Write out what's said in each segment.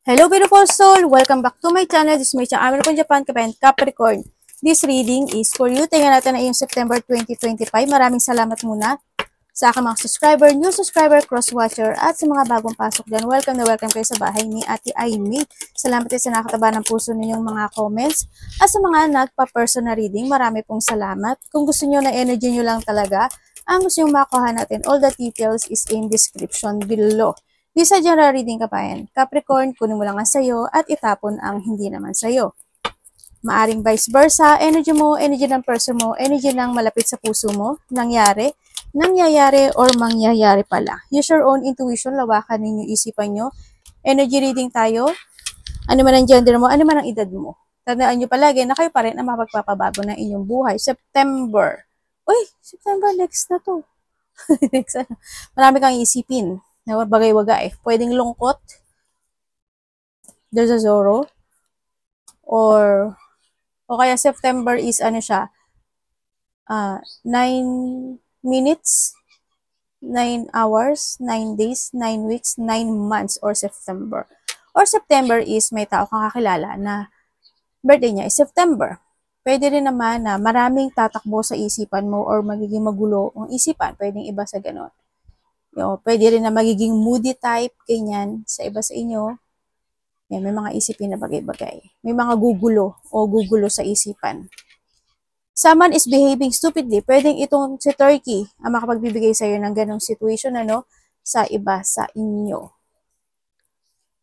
Hello beautiful soul! Welcome back to my channel. This is my channel. American Japan, Kapan, Capricorn. This reading is for you. Tingnan natin na yung September 2025. Maraming salamat muna sa aking mga subscriber, new subscriber, cross-watcher, at sa mga bagong pasok dyan. Welcome na welcome kayo sa bahay ni Ate Aimee. Salamat din sa nakataba ng puso ninyong mga comments. At sa mga nagpa-personal reading, marami pong salamat. Kung gusto nyo na energy nyo lang talaga, ang gusto nyo makuha natin, all the details is in description below. Di sa general reading kabayan, Capricorn, kunin mo lang ang sayo at itapon ang hindi naman sayo. Maaring vice versa, energy mo, energy ng person mo, energy ng malapit sa puso mo, nangyayari, or mangyayari pala. Use your own intuition, lawakan ninyo isipan nyo. Energy reading tayo, ano man ang gender mo, ano man ang edad mo. Tandaan nyo palagi na kayo pa rin ang mapagpapabago ng inyong buhay. September. Uy, September next na to. Next, marami kang isipin. Bagay-bagay. Pwedeng lungkot. There's a Zorro. O kaya September is ano siya, 9 minutes, 9 hours, 9 days, 9 weeks, 9 months, or September. Or September is may tao kang kakilala na birthday niya is September. Pwede rin naman na maraming tatakbo sa isipan mo or magiging magulo ang isipan. Pwedeng iba sa ganon. Pwede rin na magiging moody type, ganyan, sa iba sa inyo. Yan, may mga isipin na bagay-bagay. May mga gugulo o gugulo sa isipan. Someone is behaving stupidly. Pwedeng itong si Turkey ang makapagbibigay sa iyo ng ganong situation, sa iba sa inyo.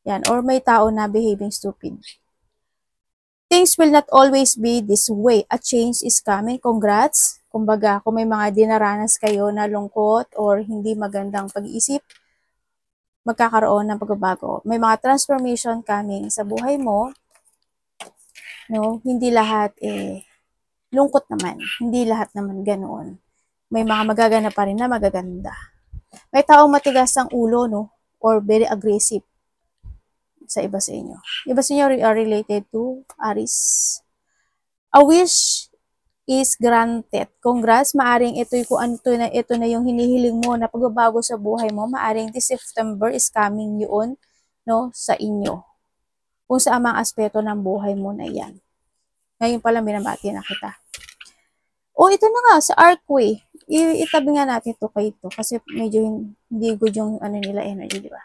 Yan, or may tao na behaving stupid. Things will not always be this way. A change is coming. Congrats. Kumbaga, kung may mga dinaranas kayo na lungkot or hindi magandang pag-iisip, magkakaroon ng pagbabago. May mga transformation coming sa buhay mo. Hindi lahat lungkot naman. Hindi lahat naman ganoon. May mga magaganap pa rin na magaganda. May taong matigas ang ulo, or very aggressive sa iba sa inyo. Iba sa inyo are related to Aries. A wish is granted. Congrats, maaring ito na yung hinihiling mo na pagbabago sa buhay mo. Maaring this September is coming yun, sa inyo. Kung sa amang aspeto ng buhay mo na yan. Ngayon pala binabati na kita. Ito na nga, sa Arcway. Itabi nga natin ito kay ito kasi medyo hindi good yung nila energy, di ba?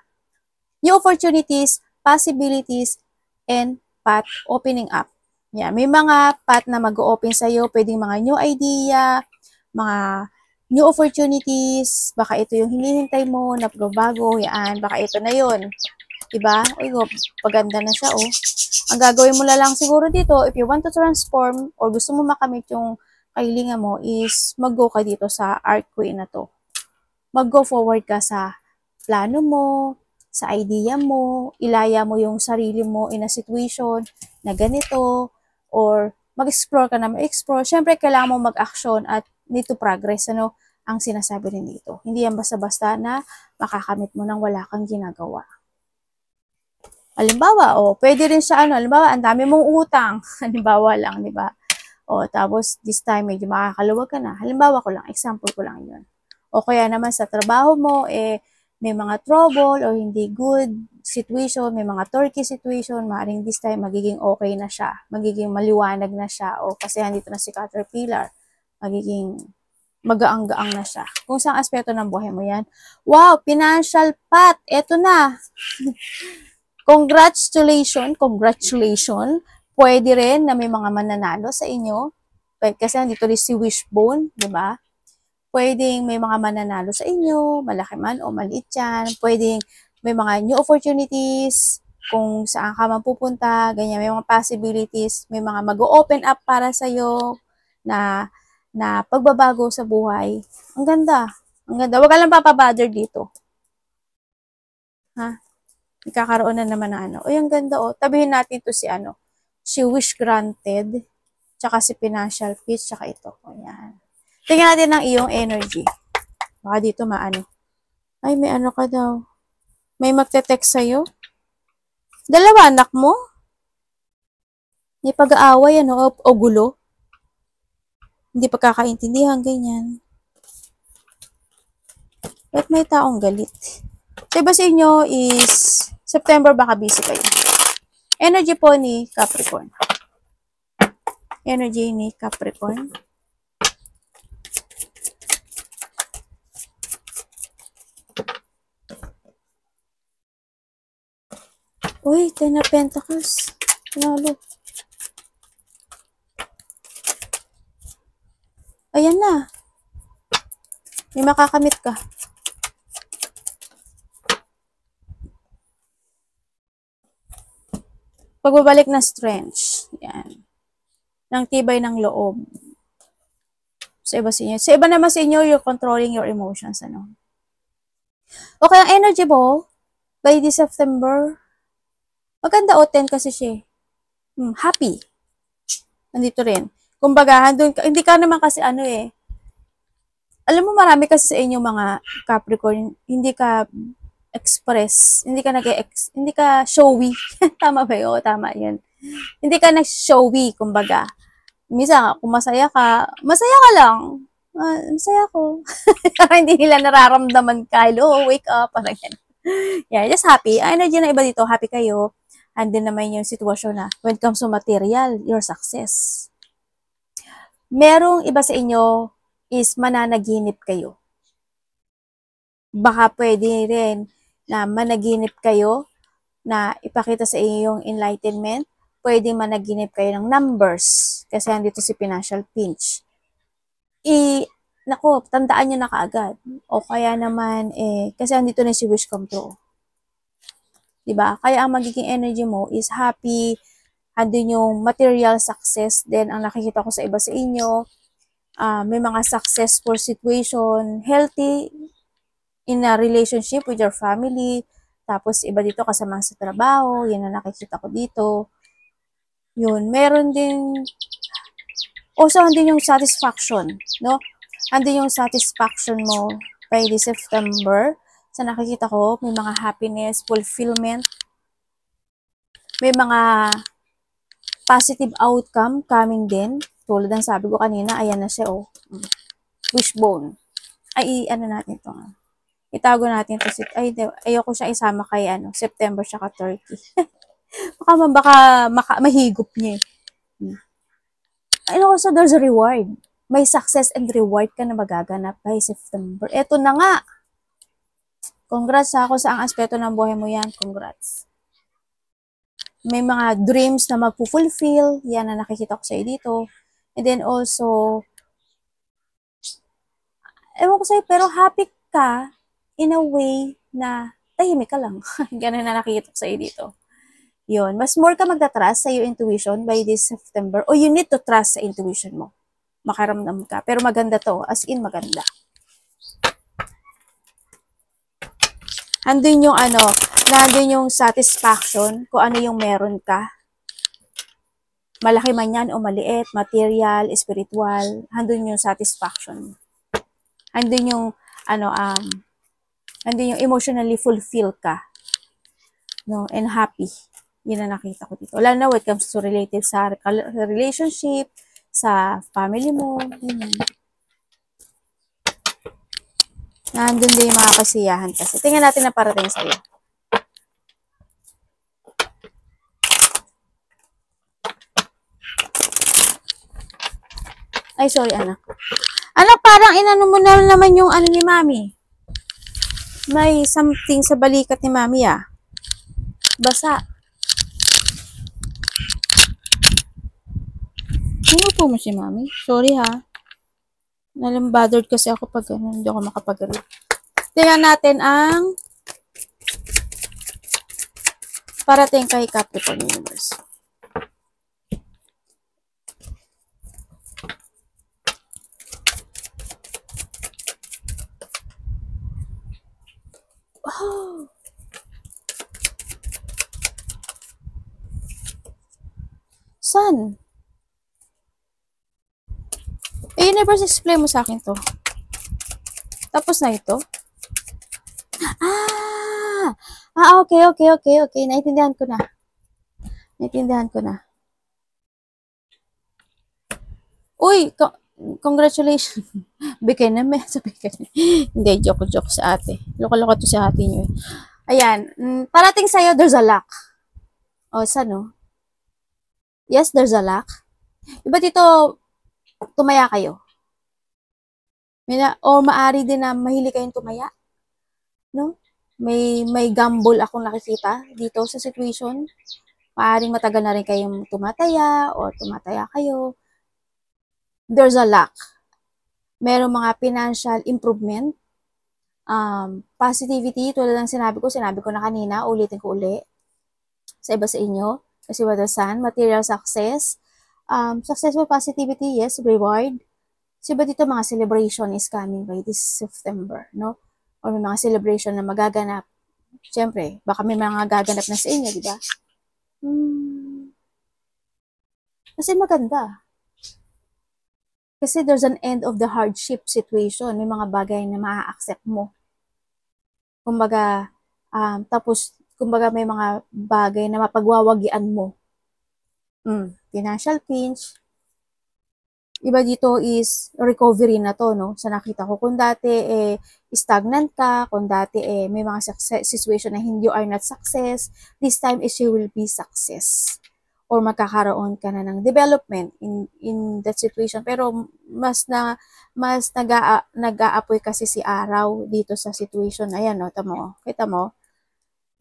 New opportunities, possibilities, and path opening up. Yeah, may mga path na mag-open sa'yo, pwedeng mga new idea, mga new opportunities, baka ito yung hinihintay mo na pagbabago, yan, baka ito na yun. Diba? Paganda na siya, Ang gagawin mo na lang siguro dito, if you want to transform, or gusto mo makamit yung kahilingan mo, is mag-go ka dito sa Arcway na to. Mag-go forward ka sa plano mo, sa idea mo, ilaya mo yung sarili mo in a situation na ganito, or mag-explore ka na mag-explore. Siyempre, kailangan mo mag-action at need to progress, ang sinasabi rin dito. Hindi yan basta-basta na makakamit mo nang wala kang ginagawa. Halimbawa, pwede rin siya, halimbawa, ang dami mong utang. Halimbawa lang, di ba? Tapos, this time, medyo makakaluwag ka na. Halimbawa ko lang, example ko lang yun. O kaya naman sa trabaho mo, may mga trouble or hindi good situation, may mga Turkey situation, maaaring this time magiging okay na siya, magiging maliwanag na siya, o kasi andito na si Caterpillar, magiging magaang-gaang na siya. Kung saan aspeto ng buhay mo yan. Wow, financial path, eto na. Congratulations. Pwede rin na may mga mananalo sa inyo. Kasi andito rin si Wishbone, di ba? Pwedeng may mga mananalo sa inyo, malaki man o maliit yan. Pwedeng may mga new opportunities, kung saan ka man pupunta, ganyan, may mga possibilities, may mga mag-open up para sa'yo na pagbabago sa buhay. Ang ganda. Huwag ka lang papabother dito. Ha? Ikakaroon na naman na ang ganda, Tabihin natin to si wish granted, tsaka si financial peace, tsaka ito. Yan. Tingnan natin ang iyong energy. Baka dito Ay, may ka daw. May magte-text sa'yo? Dalawa anak mo? May pag-aaway, o gulo? Hindi pagkakaintindihan, ganyan. Ba't may taong galit? Diba sa inyo is September, baka busy kayo. Energy po ni Capricorn. Energy ni Capricorn. Uy, 10 of Pentacles. Lalo. Ayan na. May makakamit ka. Pagbabalik na strength. Yan. Nang tibay ng loob. Sa iba sa inyo. Sa iba naman sa inyo, you're controlling your emotions. Ano? Okay, ang energy mo, by this September, maganda o 10 kasi siya. Happy. Nandito rin. Kumbaga, hindi ka naman kasi ano eh. Alam mo, marami kasi sa inyo mga Capricorn, hindi ka express, hindi ka showy. Tama ba yun? Tama yun. Hindi ka nag-showy, kumbaga. Minsan, kung masaya ka lang. Masaya ko. Hindi nila nararamdaman ka. Hello, wake up. Parang yan. Yeah, just happy. Ang energy na iba dito, happy kayo. And then naman yung sitwasyon na, when it comes to material, your success. Merong iba sa inyo is mananaginip kayo. Baka pwede rin na managinip kayo na ipakita sa inyo yung enlightenment. Pwede managinip kayo ng numbers kasi andito si financial pinch. Nako, tandaan nyo na kaagad. O kaya naman, kasi andito na si wish come true. Diba? Kaya ang magiging energy mo is happy, andun yung material success. Then, ang nakikita ko sa iba sa inyo, may mga successful situation, healthy in a relationship with your family. Tapos, iba dito kasama sa trabaho. Yan ang nakikita ko dito. Yun. Meron din, also, andun yung satisfaction, no? Andun yung satisfaction mo by this September. Sa nakikita ko, may mga happiness, fulfillment, may mga positive outcome coming din. Tulad ng sabi ko kanina, ayan na siya, oh. Wishbone. Ay, ano natin ito. Itago natin ito. Ayoko siya isama kay September tsaka Turkey. baka mahigop niya. So there's a reward. May success and reward ka na magaganap by September. Eto na nga. Congrats ako sa ang aspeto ng buhay mo yan. Congrats. May mga dreams na magpo-fulfill. Yan na nakikita ko sa'yo dito. And then also, ewan ko sa'yo, pero happy ka in a way na tahimik ka lang. Ganun na nakikita ko sa'yo dito. Yun. Mas more ka magta-trust sa your intuition by this September. O you need to trust sa intuition mo. Makaramdam ka. Pero maganda to. As in, maganda. Andun yung nandun yung satisfaction kung ano yung meron ka. Malaki man yan o maliit, material, spiritual, andun yung satisfaction. Andun yung, andun yung emotionally fulfilled ka. No, and happy. Yun na nakita ko dito. Wala na when it comes to related sa relationship, sa family mo. Nandun din yung mga kasiyahan kasi. Tingnan natin na parating sa'yo. Ay, sorry, anak. Anak, parang inano mo na naman yung ni mami. May something sa balikat ni mami, ah. Basa. Ano mo si mami? Sorry, ha. Bothered kasi ako pag hindi ako makapag-read. Tingnan natin ang parating kay Capricorn Universe. Oh. Sun. Universe, explain mo sa akin to. Tapos na ito? Okay. Naintindihan ko na. Uy, congratulations. Bigay na, sabi ka. Hindi, joke sa ate. Loko-loko to si ate nyo. Ayan, parating sa'yo, there's a luck. O, saan, no? Yes, there's a lack. Iba dito, tumaya kayo. O maari din na mahilig kayong tumaya, no? May gamble akong nakikita dito sa situation. Maaring matagal na rin kayong tumataya or tumataya kayo. There's a lack. Merong mga financial improvement, positivity, tulad ng sinabi ko na kanina, ulitin ko uli sa iba sa inyo. Kasi what the sun, material success, successful positivity, yes, reward. So, ba dito mga celebration is coming by this September, no? Or may mga celebration na magaganap. Siyempre, baka may mga gaganap na sa inyo, di ba? Kasi maganda. Kasi there's an end of the hardship situation. May mga bagay na maa-accept mo. Kumbaga, tapos, kumbaga may mga bagay na mapagwawagian mo. Financial pinch. Iba dito is recovery na to, no? Sa nakita ko, kung dati stagnant ka, kung dati may mga situation na you are not success, this time is you will be success. Or magkakaroon ka na ng development in that situation. Pero mas nag-aapoy kasi si araw dito sa situation. Ayan, no? Kita mo?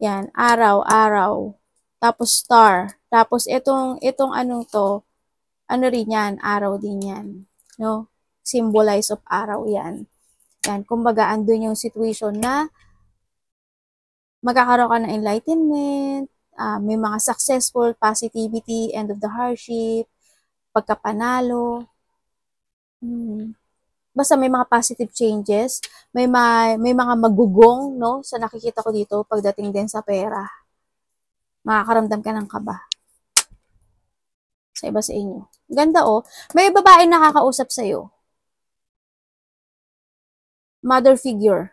Yan, araw. Tapos star. Tapos itong anong to, ano rin yan, araw din yan. No? Symbolize of araw yan. Yan, kumbaga, andun yung situation na magkakaroon ka ng enlightenment, may mga successful positivity, end of the hardship, pagkapanalo. Basta may mga positive changes, may mga magugong, no, sa nakikita ko dito pagdating din sa pera. Makakaramdam ka ng kaba. Sa iba sa inyo. Ganda, oh. May babae nakakausap sa'yo. Mother figure.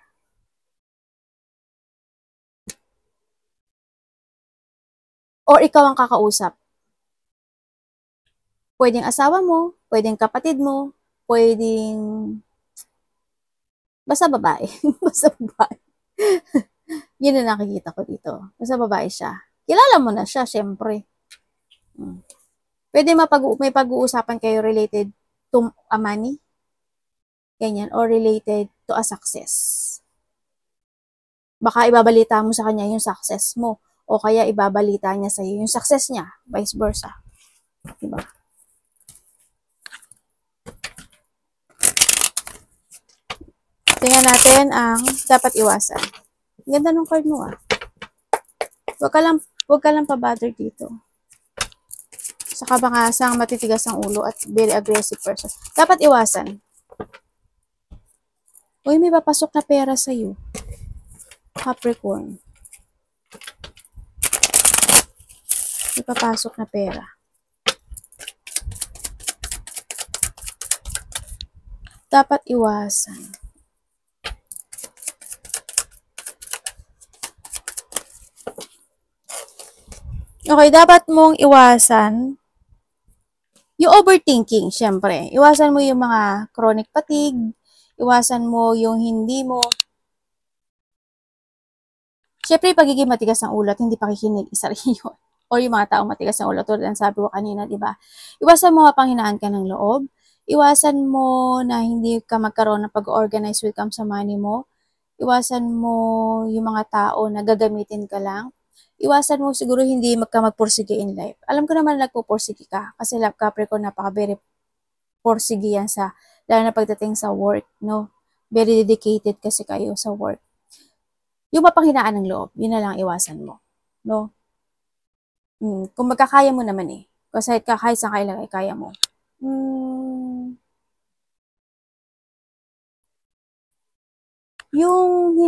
Or ikaw ang kakausap. Pwedeng asawa mo, pwedeng kapatid mo, pwedeng basta babae. Basta babae. Yun ang nakikita ko dito. Basta babae siya. Kilala mo na siya, syempre. Pwede may pag-uusapan kayo related to a money, ganyan, or related to a success. Baka ibabalita mo sa kanya yung success mo, o kaya ibabalita niya sa iyo yung success niya, vice versa. Diba? Tingnan natin ang dapat iwasan. Ganda ng card mo, ah. Huwag ka lang pa-bother dito. Sa kabangasang matitigas ang ulo at very aggressive person. Dapat iwasan. Uy, may papasok na pera sa'yo. Capricorn. May papasok na pera. Dapat iwasan. Okay, dapat mong iwasan yung overthinking, syempre. Iwasan mo yung mga chronic fatigue. Iwasan mo yung hindi mo. Syempre, pagiging matigas ng ulo at hindi pakikinig, isa rin yun. O yung mga taong matigas ng ulo, tulad ng sabi ko kanina, di ba? Iwasan mo mapanghinaan ka ng loob. Iwasan mo na hindi ka magkaroon ng pag-organize with come sa money mo. Iwasan mo yung mga tao na gagamitin ka lang. Iwasan mo siguro hindi ka magpursige in life. Alam ko naman nagpupursige ka kasi Capricorn napaka-very pursige yan sa, lalo na pagdating sa work, no? Very dedicated kasi kayo sa work. Yung mapanghinaan ng loob, yun na lang iwasan mo, no? Kung magkakaya mo naman eh. Kasi kahit sa kailan ay kaya mo. Yung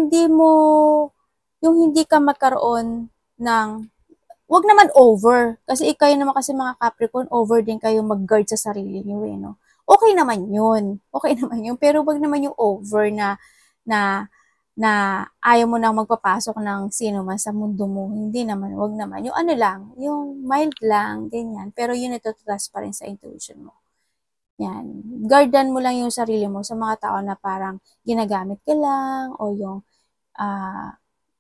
hindi ka magkaroon ng, wag naman over. Kasi kayo naman kasi mga Capricorn, over din kayo mag-guard sa sarili niyo eh, no? Okay naman yun. Okay naman yun. Pero wag naman yung over na ayaw mo nang magpapasok ng sino man sa mundo mo. Hindi naman, wag naman. Yung ano lang, yung mild lang, ganyan. Pero yun ito trust pa rin sa intuition mo. Yan. Guardan mo lang yung sarili mo sa mga tao na parang ginagamit ka lang o yung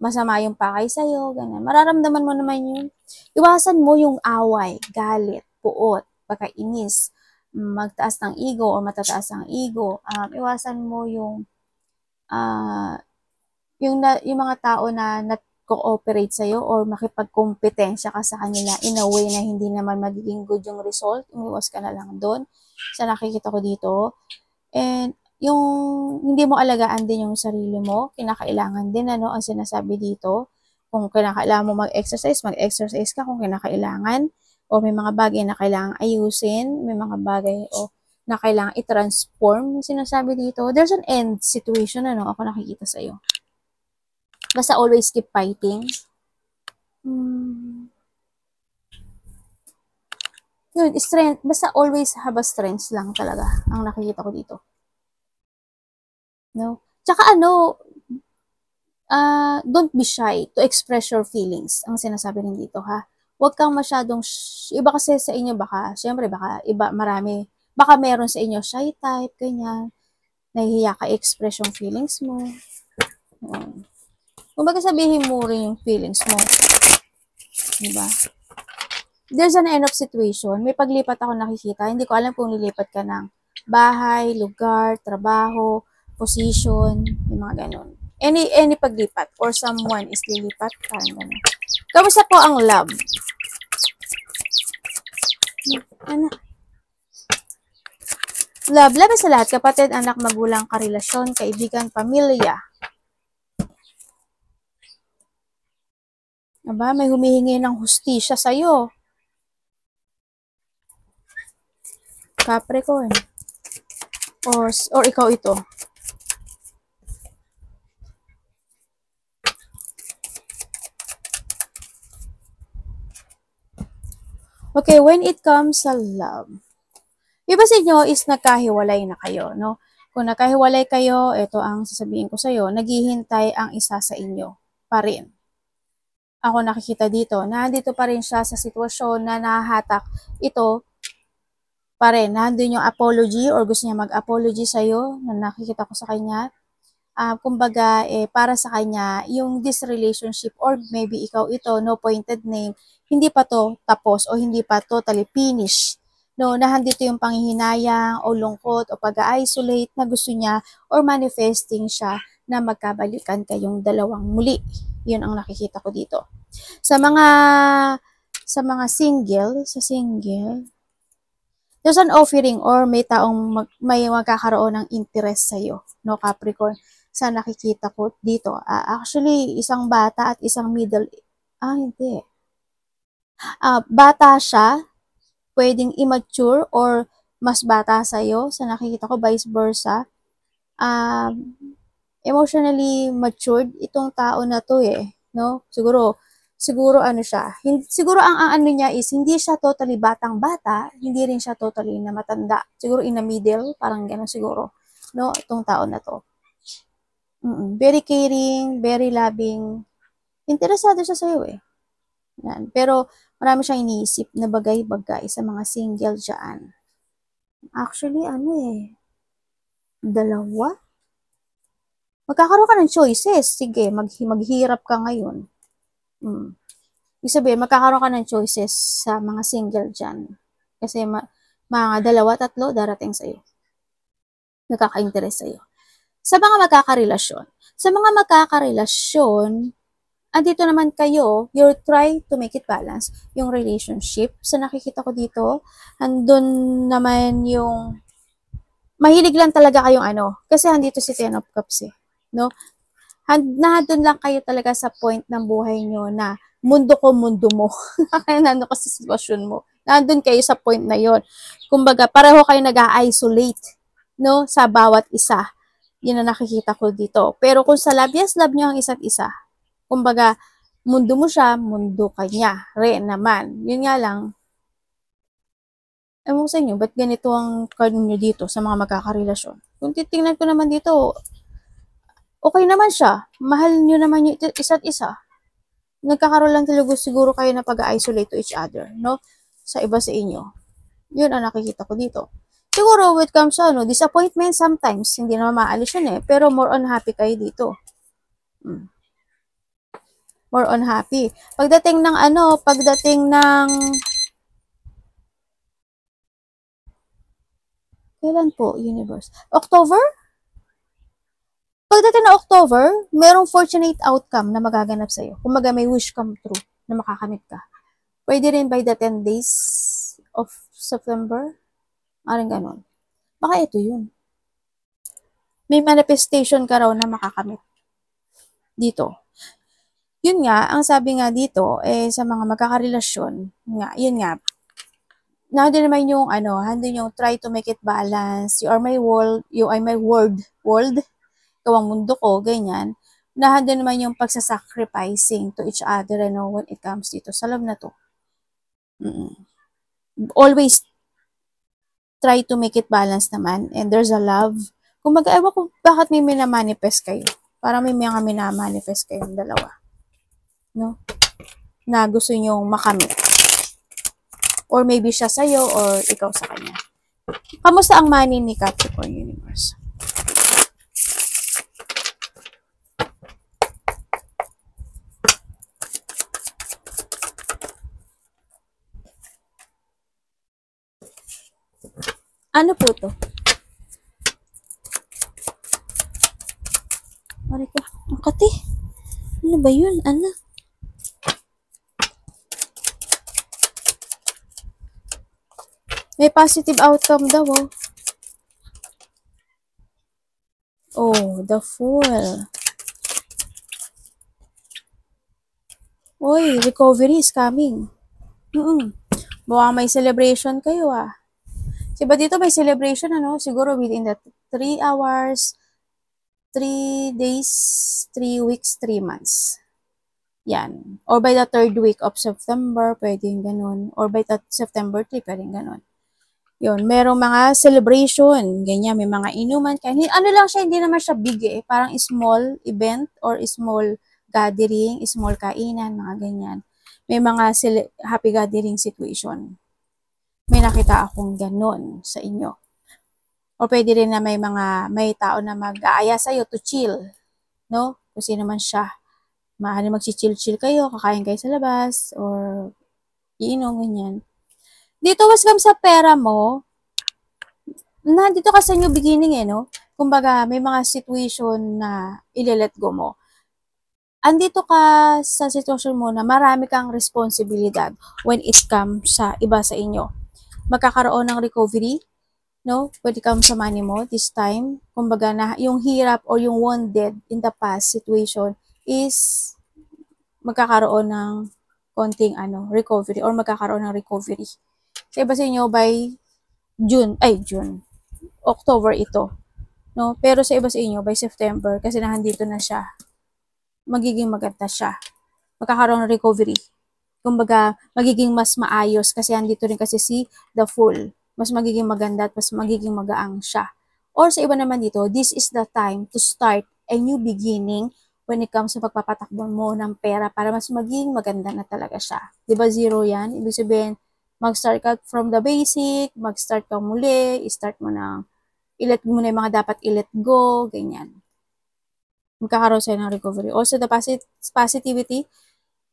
masama yung pakay sa'yo, ganyan. Mararamdaman mo naman yun. Iwasan mo yung away, galit. pagpuot, pagkainis, magtaas ng ego o matataas ang ego. Iwasan mo yung yung mga tao na nag-cooperate sa'yo or makipagkompetensya ka sa kanila in a way na hindi naman magiging good yung result, umiwas ka na lang doon. Sa nakikita ko dito. And yung hindi mo alagaan din yung sarili mo, kinakailangan din ang sinasabi dito. Kung kinakailangan mo mag-exercise ka kung kinakailangan. O may mga bagay na kailangan ayusin, may mga bagay na kailangan i-transform, sinasabi dito. There's an end situation, ako nakikita sa'yo. Basta always keep fighting. Yun, strength, basta always have a strength lang talaga ang nakikita ko dito. No? Tsaka don't be shy to express your feelings, ang sinasabi rin dito, ha? Huwag kang masyadong, iba kasi sa inyo, syempre, baka meron sa inyo shy type, ganyan, nahihiya ka express yung feelings mo. Kumbaga sabihin mo rin yung feelings mo. Diba? There's an end of situation. May paglipat ako nakikita. Hindi ko alam kung lilipat ka ng bahay, lugar, trabaho, position, yung mga ganun. Any paglipat or someone is lilipat, parang ganun. Kamusta po ang love? Love sa lahat. Kapatid, anak, magulang, karelasyon, kaibigan, pamilya. Aba, may humihingi ng hustisya sa'yo. Capricorn. Or ikaw ito. Okay, when it comes sa love, iba sa inyo is nagkahiwalay na kayo, no? Kung nagkahiwalay kayo, ito ang sasabihin ko sa'yo, naghihintay ang isa sa inyo pa rin. Ako nakikita dito, nandito pa rin siya sa sitwasyon na nahahatak ito pa rin. Nandun yung apology or gusto niya mag-apology sa'yo na nakikita ko sa kanya. Kumbaga, para sa kanya, yung this relationship or maybe ikaw ito, no pointed name, hindi pa to tapos o hindi pa totally finished. No, nahandito yung panghihinayang o lungkot o pag-isolate na gusto niya or manifesting siya na magkabalikan kayong dalawang muli. Yun ang nakikita ko dito. Sa mga single, there's an offering or may taong may magkakaroon ng interest sa'yo, no, Capricorn, sa nakikita ko dito. Actually, isang bata at isang hindi. Bata siya, pwedeng immature or mas bata sa'yo, sa nakikita ko, vice versa. Emotionally matured itong tao na to no? Siguro siya. Siguro ang ano niya is, hindi siya totally batang-bata, hindi rin siya totally na matanda. Siguro in the middle, parang gano'n siguro, no? Itong tao na to. Very caring, very loving. Interesado siya sa'yo Yan. Pero marami siyang iniisip na bagay-bagay sa mga single dyan. Actually, dalawa? Magkakaroon ka ng choices. Sige, maghirap ka ngayon. Ibig sabihin, magkakaroon ka ng choices sa mga single dyan. Kasi mga dalawa, tatlo, darating sa'yo. Nakaka-interest sa'yo. Sa mga magkakarelasyon, andito naman kayo, you try to make it balance, yung relationship. So, nakikita ko dito, andun naman yung, mahilig lang talaga kayong kasi andito si Ten of Cups no? Nandun lang kayo talaga sa point ng buhay nyo na mundo ko, mundo mo. Kaya nandun ka sa sitwasyon mo. Nandun kayo sa point na yon. Kumbaga, pareho kayo nag-isolate, no? Sa bawat isa. Yun ang nakikita ko dito. Pero kung sa love, yes, love nyo ang isa't isa. Kumbaga, mundo mo siya, mundo ka niya. Naman. Yun nga lang. Ewan ko sa inyo, ba't ganito ang card nyo dito sa mga magkakarelasyon? Kung titingnan ko naman dito, okay naman siya. Mahal nyo naman yung isa't isa. Nagkakaroon lang talaga siguro kayo na pag-isolate to each other, no? Sa iba sa inyo. Yun ang nakikita ko dito. Siguro, when it comes to disappointment sometimes, hindi naman maalis yun pero more on happy kayo dito. More on happy. Pagdating ng Kailan po, universe? October? Pagdating na October, merong fortunate outcome na magaganap sa'yo. Kumbaga may wish come true na makakamit ka. Pwede rin by the 10 days of September. Maring ganon. Baka ito yun. May manifestation ka raw na makakamit. Dito. Yun nga, ang sabi nga dito, sa mga magkakarelasyon, nga, yun nga, nandun naman yung, handun yung try to make it balance, you are my world, you are my world, ikaw ang mundo ko, ganyan. Nandun naman yung pagsasacrificing to each other, when it comes dito, sa love na to. Always try to make it balance naman, and there's a love. Kung mag-ewan ko, bakit may minamanifest kayo? Parang may mga minamanifest kayong dalawa. No? Na gusto nyong makamit. Or maybe siya sa'yo, or ikaw sa kanya. Kamusta ang money ni Capricorn Universe? Ano po to? Marika, ang kati. Ano ba yun, anak? May positive outcome daw, oh. Oh, the Fool. Oy, recovery is coming. Mukhang may celebration kayo, ah. Diba dito may celebration, siguro within the 3 hours, 3 days, 3 weeks, 3 months. Yan. Or by the 3rd week of September, pwedeng ganun. Or by the September 3, pwedeng ganun. Yun, merong mga celebration, ganyan, may mga inuman. Ano lang siya, hindi naman siya big parang small event or small gathering, small kainan, mga ganyan. May mga happy gathering situation. May nakita akong ganun sa inyo. O pwede rin na may tao na mag-aaya sa'yo to chill, no? Kung sino man siya. Maaari mag-chill kayo, kakain kayo sa labas, or iinom, ganyan. Dito, wasgam sa pera mo, nandito ka sa new beginning, no? Kumbaga, may mga situation na ile-let go mo. Andito ka sa sitwasyon mo na marami kang responsibilidad when it comes sa iba sa inyo. Magkakaroon ng recovery, no? When it comes sa money mo this time. Kumbaga, yung hirap or yung wounded in the past situation is magkakaroon ng konting recovery or magkakaroon ng recovery. Sa iba sa inyo by October ito. No? Pero sa iba sa inyo by September kasi nandito na siya. Magiging maganda siya. Magkakaroon ng recovery. Kumbaga, magiging mas maayos kasi andito rin kasi si the Fool. Mas magiging maganda at mas magiging magaang siya. Or sa iba naman dito, this is the time to start a new beginning when it comes sa pagpapatakbo mo ng pera para mas maging maganda na talaga siya. Diba zero yan? Ibig sabihin, mag-start ka from the basic, mag-start ka muli, i-start mo na, i-let mo na yung mga dapat i-let go, ganyan. Magkakaroon sa'yo ng recovery. Also, the positivity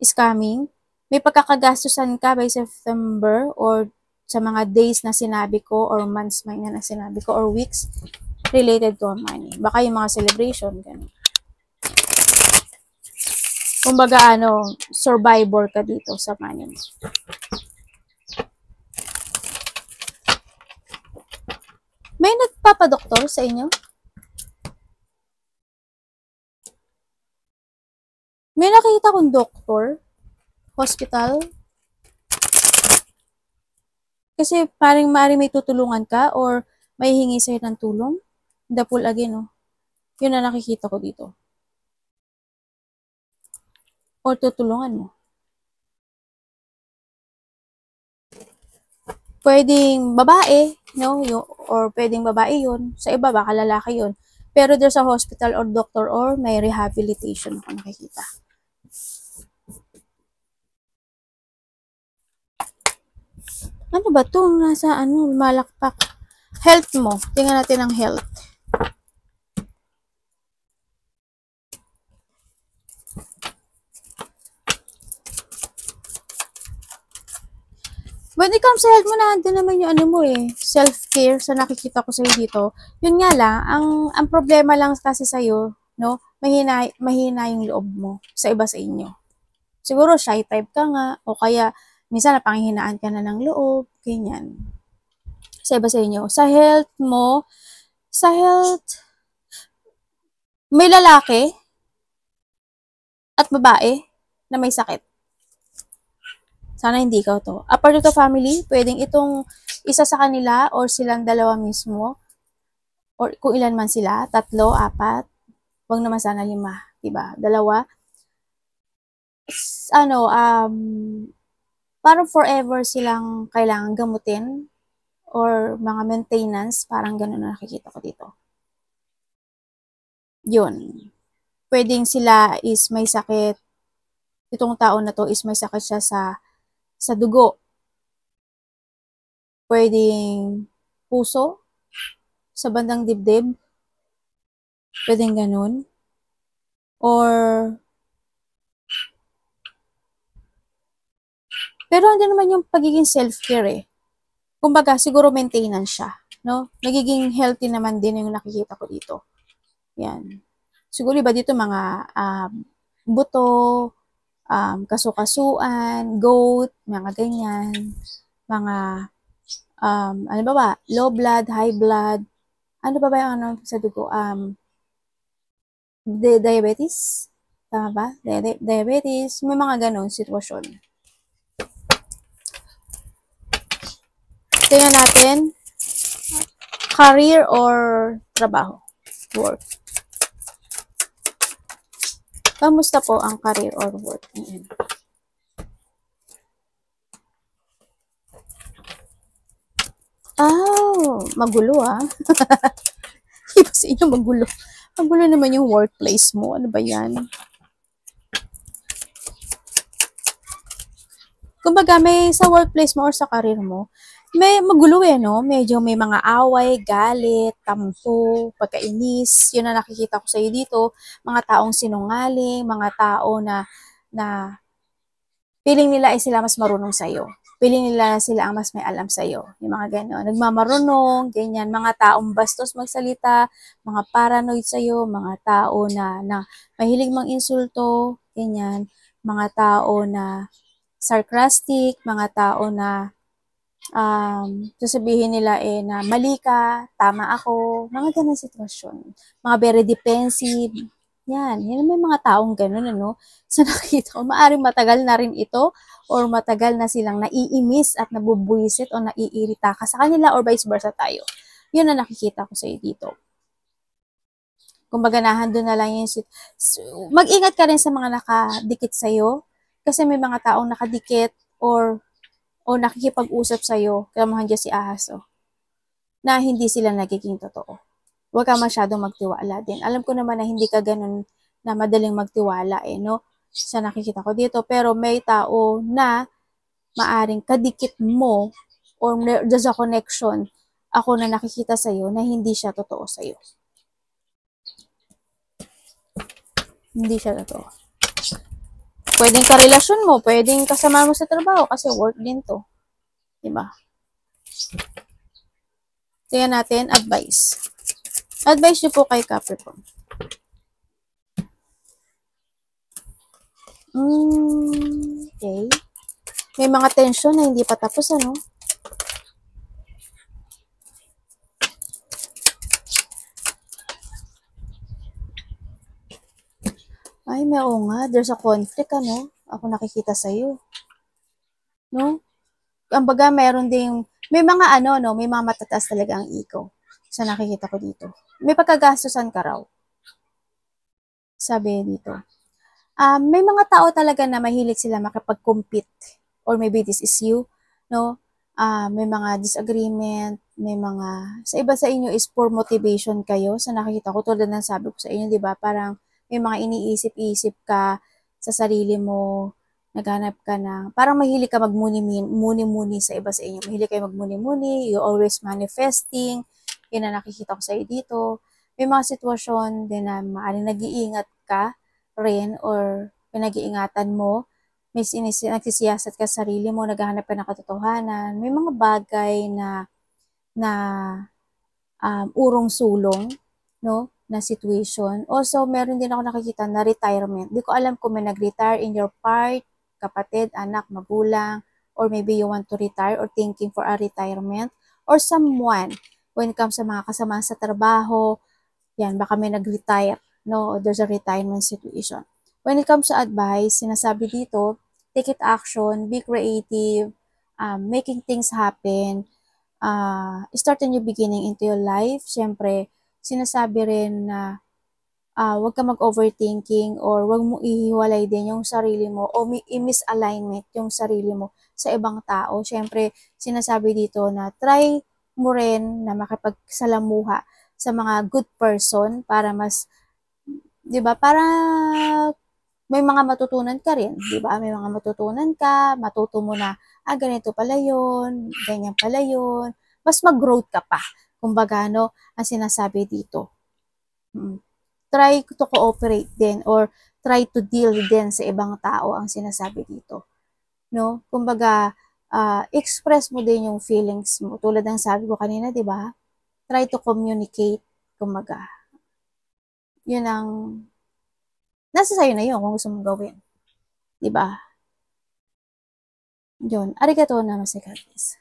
is coming. May pagkakagastusan ka by September or sa mga days na sinabi ko or months na sinabi ko or weeks related to money. Baka yung mga celebration, ganun. Kumbaga, survivor ka dito sa money mo. May nagpapadoktor sa inyo? May nakita kong doktor, hospital. Kasi paring may tutulungan ka or may hingi sa'yo ng tulong. The Fool again, Yun na nakikita ko dito. Or tutulungan mo. Pwedeng babae, or pwedeng babae yun. Sa iba, baka lalaki yun. Pero there's a hospital or doctor or may rehabilitation ako nakikita. Ano ba to? Nasa malakpak. Health mo. Tingnan natin ang health. When it comes sa health mo, nandun naman yung ano mo eh, self-care sa nakikita ko sa'yo dito. Yun nga lang, ang problema lang kasi sa'yo, no, mahina yung loob mo sa iba sa inyo. Siguro shy type ka nga, o kaya minsan napanghihinaan ka na ng loob, ganyan. Sa iba sa inyo. Sa health mo, sa health, may lalaki at babae na may sakit. Sana hindi ikaw to. Apart to family, pwedeng itong isa sa kanila or silang dalawa mismo. Or kung ilan man sila, 3, 4. Huwag naman sana 5, diba? 2. Ano, parang forever silang kailangan gamutin or mga maintenance, parang ganun na nakikita ko dito. Yun. Pwedeng sila is may sakit. Itong tao na to is may sakit siya sa dugo. Pwedeng puso, sa bandang dibdib. Pwedeng ganun. Or, pero hindi naman yung pagiging self-care eh. Kumbaga, siguro maintenance siya. No? Nagiging healthy naman din yung nakikita ko dito. Yan. Siguro iba dito mga buto, kasukasuan, goat, mga ganyan. Mga, ano ba? Low blood, high blood. Ano ba yung ano sa dugo? Diabetes? Tama ba? Diabetes. May mga ganun sitwasyon. Tingnan natin. Career or trabaho? Work. Kamusta po ang career or work? Ayan. Magulo ah. Iba sa inyo magulo. Magulo naman yung workplace mo. Ano ba yan? Kumbaga, may sa workplace mo or sa career mo, may magulo eh, no? Medyo may mga away, galit, tampo, pagkainis. Yun na nakikita ko sa iyo dito. Mga taong sinungaling, mga tao na feeling nila ay sila mas marunong sa iyo. Feeling nila na sila ang mas may alam sa iyo. Yung mga gano'n. Nagmamarunong, ganyan. Mga taong bastos magsalita, mga paranoid sa iyo, mga tao na mahilig mang insulto, ganyan. Mga tao na sarcastic, mga tao na sasabihin nila na mali ka, tama ako, mga ganun sitwasyon. Mga very defensive. Yan may mga taong ganun, ano? Sa nakita ko, maaring matagal na rin ito or matagal na silang naiinis at nabubuwisit o naiirita ka sa kanila or vice versa tayo. Yun na nakikita ko sa iyo dito. Kumbaga nahandun na lang yung mag-ingat ka rin sa mga nakadikit sa iyo kasi may mga taong nakadikit o nakikipag-usap sa iyo, kamahan dyan si Ahas, na hindi sila nagiging totoo. Huwag ka masyadong magtiwala din. Alam ko naman na hindi ka ganun na madaling magtiwala no? Sa nakikita ko dito. Pero may tao na maaring kadikit mo or there's a connection ako na nakikita sa iyo na hindi siya totoo sa iyo. Hindi siya totoo. Pwedeng karelasyon mo, pwedeng kasama mo sa trabaho kasi work din to. Diba? Tingnan natin, advice. Advice nyo po kay Capricorn. Okay. May mga tension na hindi pa tapos, ano? Ay, may nga. There's a conflict, ano? Ako nakikita sa'yo. No? Ang baga, meron ding, may mga ano, no? May mga matataas talaga ang ego. Sa nakikita ko dito. May pagkagastusan ka raw. Sabi dito. May mga tao talaga na mahilig sila makipag-compete or maybe this is you, no? May mga disagreement, may mga, sa iba sa inyo is for motivation kayo. Sa nakikita ko, tulad ng sabi ko sa inyo, di ba? Parang may mga iniisip-isip ka sa sarili mo, naghanap ka na, parang mahilig ka magmuni-muni sa iba sa inyo. Mahilig kayo magmuni-muni, you always manifesting, yun na nakikita ko sa iyo dito. May mga sitwasyon din na maaaring nag-iingat ka rin or pinag-iingatan mo. nagsisiyasat ka sa sarili mo, naghahanap ka ng katotohanan, may mga bagay na urong sulong, no, na situation. Also, meron din ako nakikita na retirement. Di ko alam kung may nag-retire in your part, kapatid, anak, magulang, or maybe you want to retire or thinking for a retirement, or someone, when it comes sa mga kasama sa trabaho, yan, baka may nag-retire, no, or there's a retirement situation. When it comes sa advice, sinasabi dito, take it action, be creative, making things happen, start a new beginning into your life. Siyempre, sinasabi rin na huwag ka mag-overthinking or huwag mo ihiwalay din yung sarili mo o i-misalignment yung sarili mo sa ibang tao. Siyempre, sinasabi dito na try mo rin na makipagsalamuha sa mga good person para mas, 'di ba? Para may mga matutunan ka rin, 'di ba? May mga matutunan ka, matuto mo na ganito pala 'yon, ganyan pala 'yon. Mas mag-growth ka pa. Kumbaga, no, ang sinasabi dito. Try to cooperate din or try to deal din sa ibang tao ang sinasabi dito. No? Kumbaga, express mo din yung feelings mo. Tulad ng sabi ko kanina, 'di ba? Try to communicate, kumbaga. Yun ang nasa sa'yo na yun kung gusto mong gawin. 'Di ba? Yun. Arigatou namaste, God bless.